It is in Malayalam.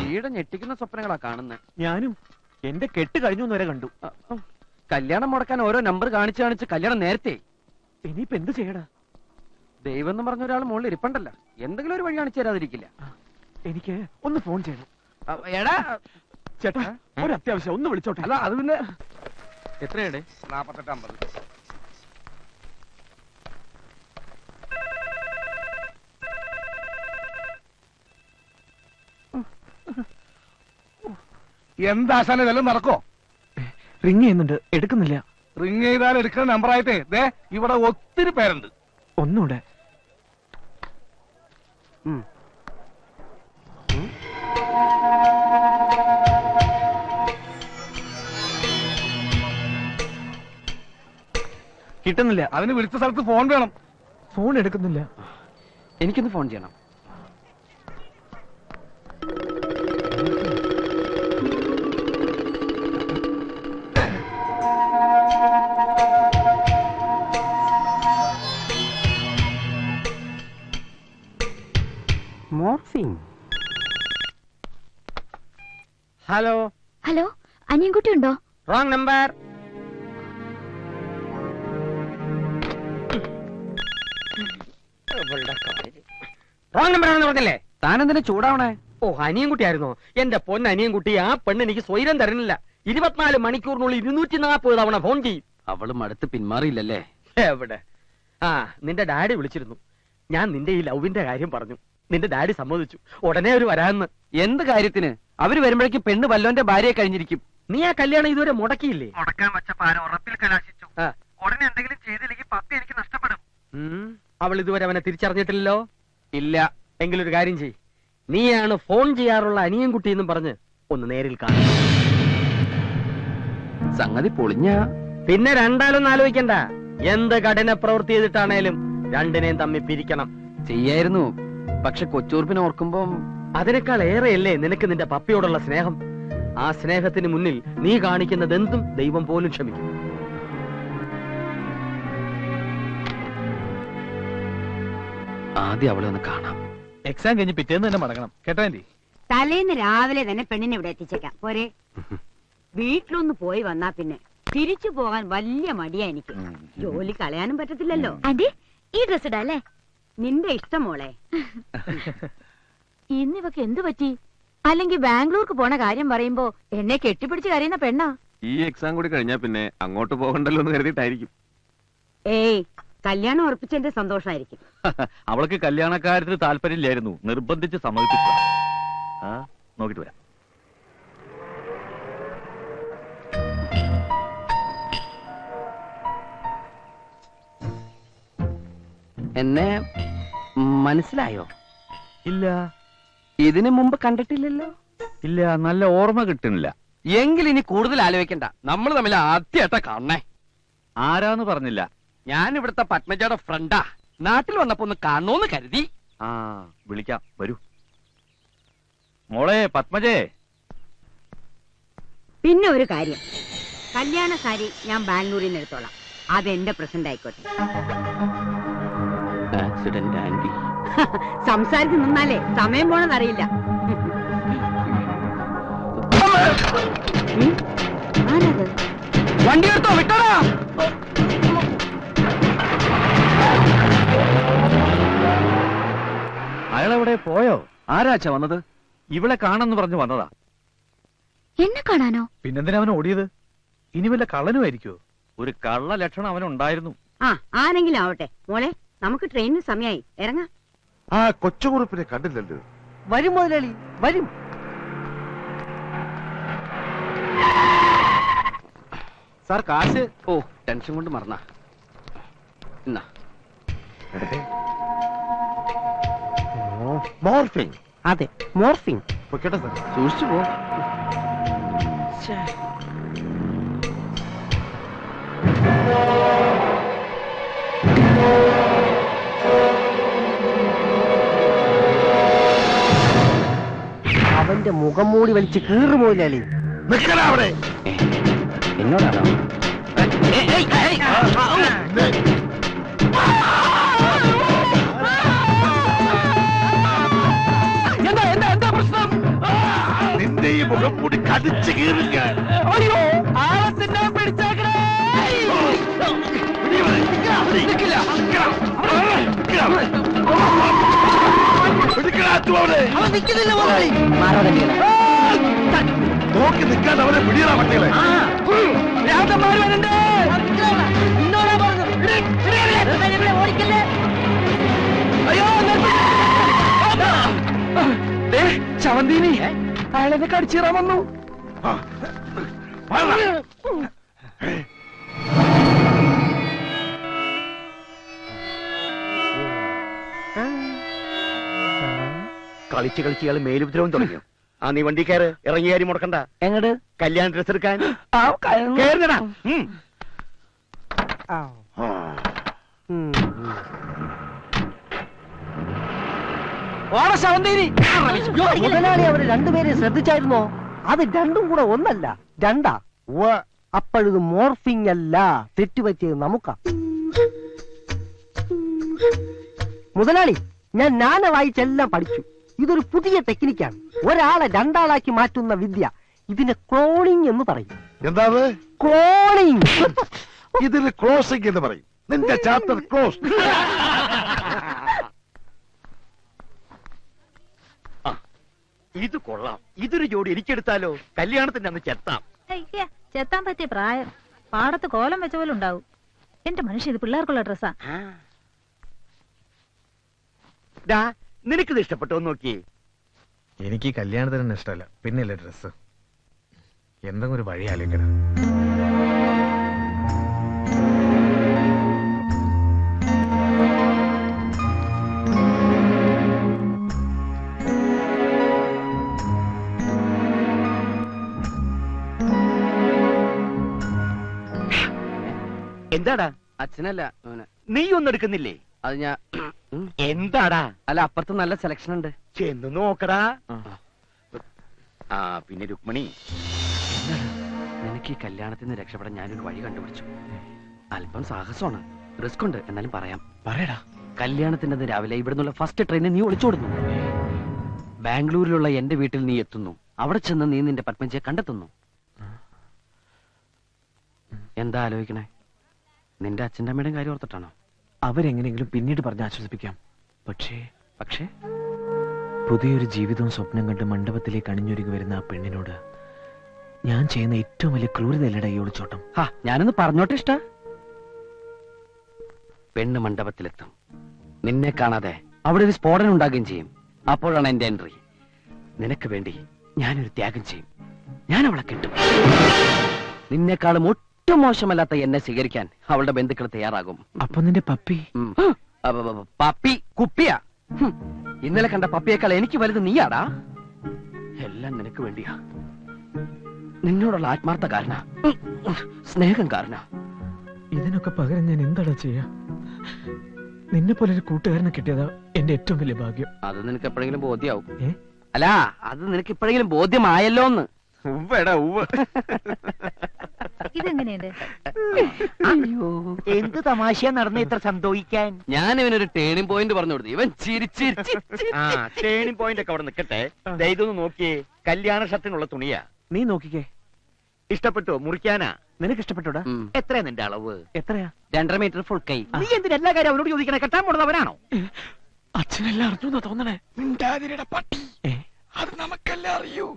വീട് ഞെട്ടിക്കുന്ന സ്വപ്നങ്ങളാ കാണുന്നത്. ഞാനും എന്റെ കെട്ട് കഴിഞ്ഞു വരെ കണ്ടു. കല്യാണം മുടക്കാൻ ഓരോ നമ്പർ കാണിച്ച് കാണിച്ച് കല്യാണം നേരത്തെ. ഇനിയിപ്പോ എന്ത് ചെയ്യടാ? ദൈവം എന്ന് പറഞ്ഞ ഒരാൾ മുകളിൽ ഇരിപ്പണ്ടല്ല, എന്തെങ്കിലും ഒരു വഴി കാണിച്ചു തരാതിരിക്കില്ല. എനിക്ക് ഒന്ന് ഫോൺ ചെയ്യണം. എടാ ചേട്ടാ, ഒരു അത്യാവശ്യം ഒന്ന് വിളിച്ചോട്ടെ. അല്ല അത് പിന്നെ എത്രയാണ്? 4850. എന്താശാന ഇതെല്ലാം നടക്കോ? റിങ് ചെയ്യുന്നുണ്ട്, എടുക്കുന്നില്ല. റിങ് ചെയ്താൽ എടുക്കുന്ന നമ്പറായിട്ടേ ദേ ഇവിടെ ഒത്തിരി പേരുണ്ട്. ഒന്നുകൂടെ. കിട്ടുന്നില്ല. അതിന് വിളിച്ച സ്ഥലത്ത് ഫോൺ വേണം. ഫോൺ എടുക്കുന്നില്ല. എനിക്കൊന്ന് ഫോൺ ചെയ്യണം. ഹലോ ഹലോ, അനിയൻകുട്ടി ഉണ്ടോ? Wrong number. റോങ് നമ്പർ ആണെന്ന് പറഞ്ഞല്ലേ? താനെന്തിനാ ചൂടാവണേ? ഓ, അനിയൻകുട്ടി ആയിരുന്നോ? എന്റെ പൊന്ന് അനിയൻകുട്ടി, ആ പെണ്ണ് എനിക്ക് സ്വൈരം തരുന്നില്ല. 24 മണിക്കൂറിനുള്ളിൽ 240 തവണ ഫോൺ ചെയ്യും. അവളും അടുത്ത് പിന്മാറിയില്ലല്ലേ? എവിടെ? ആ, നിന്റെ ഡാഡി വിളിച്ചിരുന്നു. ഞാൻ നിന്റെ ഈ ലവിന്റെ കാര്യം പറഞ്ഞു. നിന്റെ ഡാഡി സമ്മതിച്ചു. ഉടനെ അവര് വരാന്ന്. എന്ത് കാര്യത്തിന്? അവര് വരുമ്പോഴേക്കും പെണ്ണ് വല്ലോന്റെ ഭാര്യയെ കഴിഞ്ഞിരിക്കും. നീ ആ കല്യാണം ഇതുവരെ മുടക്കിയില്ലേ? മുടക്കാൻ വെച്ച പാരം ഉറപ്പിൽ കലാശിച്ചു. ഉടനെ എന്തെങ്കിലും ചെയ്തില്ലെങ്കിൽ പപ്പി എനിക്ക് നഷ്ടപ്പെടും. അവൾ ഇതുവരെ അവനെ തിരിച്ചറിഞ്ഞിട്ടില്ലല്ലോ? ഇല്ല. എങ്കിലൊരു കാര്യം ചെയ്. നീയാണ് ഫോൺ ചെയ്യാറുള്ള അനിയൻകുട്ടി എന്നും പറഞ്ഞ് ഒന്ന് നേരിൽ കാണും. സംഗതി പൊളിഞ്ഞ പിന്നെ രണ്ടാലൊന്നും ആലോചിക്കണ്ട. എന്ത് കഠിന പ്രവൃത്തി ചെയ്തിട്ടാണേലും രണ്ടിനെയും തമ്മിൽ പിരിക്കണം. ചെയ്യായിരുന്നു. പക്ഷെ കൊച്ചൂർപ്പിനെ ഓർക്കുമ്പോ അതിനേക്കാൾ ഏറെയല്ലേ നിനക്ക് നിന്റെ പപ്പിയോടുള്ള സ്നേഹം. ആ സ്നേഹത്തിന് മുന്നിൽ നീ കാണിക്കുന്നതെന്തും ദൈവം പോലും ക്ഷമിക്കും. ആദ്യം അവളെ ഒന്ന് കാണാം. എക്സാം കഴിഞ്ഞ് പിറ്റേന്ന് തന്നെ മടങ്ങണം കേട്ടോ ആന്റി. തലേന്ന് രാവിലെ തന്നെ പെണ്ണിനെ ഇവിടെ എത്തിച്ചേക്കാം പോരെ? വീട്ടിലൊന്ന് പോയി വന്നാ പിന്നെ തിരിച്ചു പോകാൻ വലിയ മടിയാ എനിക്ക്. ജോലി കളയാനും പറ്റത്തില്ലല്ലോ. ആന്റി, ഈ ഡ്രസ് ഇടാ അല്ലേ? നിന്റെ ഇഷ്ടം മോളെ. ഇന്നിവക്ക് എന്തു പറ്റി? അല്ലെങ്കിൽ ബാംഗ്ലൂർക്ക് പോണ കാര്യം പറയുമ്പോ എന്നെ കെട്ടിപ്പിടിച്ച് കരയുന്ന പെണ്ണാ. ഈ എക്സാം കൂടി കഴിഞ്ഞാ പിന്നെ അങ്ങോട്ട് പോകണ്ടല്ലോ എന്ന് കരുതിയിട്ടായിരിക്കും. ഏയ്, കല്യാണം ഉറപ്പിച്ചതിന്റെ സന്തോഷമായിരിക്കും. അവൾക്ക് കല്യാണക്കാര്യത്തിന് താല്പര്യമില്ലായിരുന്നു, നിർബന്ധിച്ച് സമ്മതിപ്പിച്ചു. നോക്കിട്ട് വരാം. എന്നെ മനസ്സിലായോ? ഇല്ല. ഇതിനു മുമ്പ് കണ്ടിട്ടില്ലല്ലോ? ഇല്ല, നല്ല ഓർമ്മ കിട്ടുന്നില്ല. എങ്കിൽ ഇനി കൂടുതൽ ആലോചിക്കണ്ട. നമ്മൾ തമ്മിൽ ആദ്യമായിട്ടാ കാണണേ. ആരാന്ന് പറഞ്ഞില്ല. ഞാൻ ഇവിടുത്തെ പത്മജയുടെ ഫ്രണ്ടാ. നാട്ടിൽ വന്നപ്പോ ഒന്ന് കാണണോന്ന് കരുതി. വിളിക്കാം, വരൂ. മോളെ പത്മജേ. പിന്നെ ഒരു കാര്യം, കല്യാണ സാരി ഞാൻ ബാംഗ്ലൂരിൽ നിന്ന് എടുത്തോളാം. അതെന്റെ പ്രസന്റ് ആയിക്കോട്ടെ. Accident aunty. സംസാരിച്ച് നിന്നാലേ സമയം പോണതറിയില്ല. ആരത്? വണ്ടി എടുത്തോ, വിട്ടോടാ. അയാളെവിടെ പോയോ? ആരാച്ചാ വന്നത്? ഇവളെ കാണാന്ന് പറഞ്ഞു വന്നതാ. എന്നെ കാണാനോ? പിന്നെന്തിനാ അവൻ ഓടിയത്? ഇനി വല്ല കള്ളനുമായിരിക്കോ? ഒരു കള്ള ലക്ഷണം അവനുണ്ടായിരുന്നു. ആരെങ്കിലും ആവട്ടെ മോളെ, നമുക്ക് ട്രെയിനിന് സമയമായി, ഇറങ്ങാം. ആ കൊച്ചുകുറുപ്പിനെ കണ്ടില്ലല്ലോ. വരും മുതലാളി, വരും. സാർ കാശ്. ഓ, ടെൻഷൻ കൊണ്ട് മറന്നാ. എന്നാ മോർഫിംഗ്. അതെ, മോർഫിംഗ്. കേട്ടോ സാർ, സൂക്ഷിച്ചു പോ. അവന്റെ മുഖം മൂടി വലിച്ച് കീറുപോയില്ലേ? അവിടെ എന്നോടാണോ? എന്താ പ്രശ്നം? മുഖം കൂടി കടിച്ചു കീറുക. അയ്യോ ആളത്തിന്റെ പിടിച്ചേക്കണേ. അവൻ നിൽക്കുന്നില്ല മുതലാളി. നോക്കി നിൽക്കാൻ അവരെ പിടിയണ പട്ടികളെ. രാജന്മാർ വരണ്ടേ. അയ്യോ ചവന്തീനി അയാളെന്നെ കടിച്ചീറാൻ വന്നു. കളിച്ച് കളിച്ച് ഇയാൾ മേലുപദ്രവം തുടങ്ങിയോ? ആ നീ വണ്ടി കയറ്, ഇറങ്ങി കാര്യം മുടക്കണ്ട. എങ്ങട് കല്യാണ ഡ്രസ് എടുക്കാൻ കേറുന്നടാ. മുതലാളി അവര് രണ്ടുപേരെ ശ്രദ്ധിച്ചായിരുന്നോ? അത് രണ്ടും കൂടെ ഒന്നല്ല, രണ്ടാ. അപ്പോഴത് മോർഫിംഗ് അല്ല, തെറ്റുപറ്റിയത് നമുക്കാ. മുതലാളി, ഞാൻ നാന വായിച്ചെല്ലാം പഠിച്ചു. ഇതൊരു പുതിയ ടെക്നിക്കാണ്, ഒരാളെ രണ്ടാളാക്കി മാറ്റുന്ന വിദ്യ. ഇതിന് ക്ലോണിംഗ് എന്ന് പറയും. എന്താ ക്ലോണിംഗ്? ഇതിന് ക്ലോസിംഗ് എന്ന് പറയും. നിന്റെ ചാപ്റ്റർ ക്ലോസ്. ഇത് കൊള്ളാം. ഇതൊരു ജോഡി എനിക്കെടുത്താലോ? കല്യാണത്തിന്റെ അന്ന് ചെത്താം. ചെത്താൻ പറ്റിയ പ്രായം പാടത്ത് കോലം വെച്ച പോലെ ഉണ്ടാവും. എന്റെ മനുഷ്യ, ഇത് പിള്ളേർക്കുള്ള ഡ്രസ്സാ. നിനക്കിത് ഇഷ്ടപ്പെട്ടോ? നോക്കിയേ. എനിക്ക് കല്യാണത്തിന് ഇഷ്ടമല്ല, പിന്നെയല്ലേ ഡ്രസ്. എന്തെങ്കിലും ഒരു വഴി ആലോചിക്കണം. എന്താടാ? അച്ഛനല്ല നീ ഒന്നും എടുക്കുന്നില്ലേ? അത് ഞാൻ എന്താടാ? അല്ല, അപ്പുറത്ത് നല്ല സെലക്ഷൻ ഉണ്ട്, ചെന്ന് നോക്കടാ. ആ പിന്നെ രുക്മിണി, നിനക്ക് ഈ കല്യാണത്തിൽ നിന്ന് രക്ഷപ്പെടാൻ ഞാനൊരു വഴി കണ്ടുപിടിച്ചു. അല്പം സാഹസമാണ്, റിസ്ക് ഉണ്ട്, എന്നാലും പറയാം. പറയടാ. കല്യാണത്തിന്റെ രാവിലെ ഇവിടുന്നുള്ള ഫസ്റ്റ് ട്രെയിനിൽ നീ ഒളിച്ചോടുന്നു. ബാംഗ്ലൂരിലുള്ള എന്റെ വീട്ടിൽ നീ എത്തുന്നു. അവിടെ ചെന്ന് നീ നിന്റെ പത്മജിയെ കണ്ടെത്തുന്നു. എന്താ ആലോചിക്കണേ? നിന്റെ അച്ഛൻ്റെ അമ്മയുടെയും കാര്യം ഓർത്തിട്ടാണോ? അവരെങ്ങനെയെങ്കിലും പിന്നീട് പറഞ്ഞ് ആശ്വസിപ്പിക്കാം. പക്ഷേ പുതിയൊരു ജീവിതവും സ്വപ്നം കണ്ട് മണ്ഡപത്തിലേക്ക് അണിഞ്ഞൊരുങ്ങി വരുന്ന ആ പെണ്ണിനോട് ഞാൻ ചെയ്യുന്ന ഏറ്റവും വലിയ ക്രൂരതയല്ലട ഈ ഒളിച്ചോട്ടം. ഞാനൊന്ന് പറഞ്ഞോട്ടെ ഇഷ്ട. പെണ്ണ് മണ്ഡപത്തിലെത്തും, നിന്നെ കാണാതെ അവിടെ ഒരു സ്ഫോടനം ഉണ്ടാകുകയും ചെയ്യും. അപ്പോഴാണ് എന്റെ എൻട്രി. നിനക്ക് വേണ്ടി ഞാനൊരു ത്യാഗം ചെയ്യും. ഞാൻ അവളെ കിട്ടും. നിന്നെക്കാളും ഒട്ടും മോശമല്ലാത്ത എന്നെ സ്വീകരിക്കാൻ അവളുടെ ബന്ധുക്കൾ തയ്യാറാകും. അപ്പൊ നിന്റെ പപ്പി? പപ്പി കുപ്പിയാ. ഇന്നലെ കണ്ട പപ്പിയേക്കാൾ എനിക്ക് വലുത് നീയാടാ. എല്ലാം നിനക്ക് വേണ്ടിയാ. നിന്നോടുള്ള ആത്മാർത്ഥ കാരണ, സ്നേഹം കാരണ. ഇതിനൊക്കെ പകരം ഞാൻ എന്താടാ ചെയ്യാ? നിന്നെ പോലെ ഒരു കൂട്ടുകാരനെ കിട്ടിയതാ എന്റെ ഏറ്റവും വലിയ ഭാഗ്യം. അത് നിനക്ക് എപ്പോഴെങ്കിലും ബോധ്യാവും. അല്ല, അത് നിനക്ക് ഇപ്പോഴെങ്കിലും ബോധ്യമായല്ലോന്ന്. ഇതെങ്ങനെയുണ്ട്? എന്ത് തമാശ നടന്ന ഇത്ര സന്തോഷിക്കാൻ? ഞാൻ ഇവനൊരു ടേണിംഗ് പോയിന്റ് പറഞ്ഞു കൊടുത്തു. ഇവൻ ചിരിച്ചിരിച്ച് ടേണിംഗ് പോയിന്റ് ഒക്കെ അവിടെ നിൽക്കട്ടെ. ഇതൊന്ന് നോക്കിയേ, കല്യാണ ഷർട്ടിനുള്ള തുണിയാ. നീ നോക്കിക്കേ. ഇഷ്ടപ്പെട്ടോ? മുറിക്കാനാ? നിനക്ക് ഇഷ്ടപ്പെട്ടോടാ? എത്രയാ നിന്റെ അളവ്? എത്രയാ? 2.5 മീറ്റർ ഫുൾ കൈ. നീ എന്തിന് എല്ലാ കാര്യം അവനോട് ചോദിക്കണേ? കെട്ടാൻ പോണതവനാണോ? അച്ഛനെല്ലാം അറിഞ്ഞു തോന്നണേ. മിണ്ടാതിരിയുടെ പട്ടി, അത് നമുക്കെല്ലാം അറിയൂ.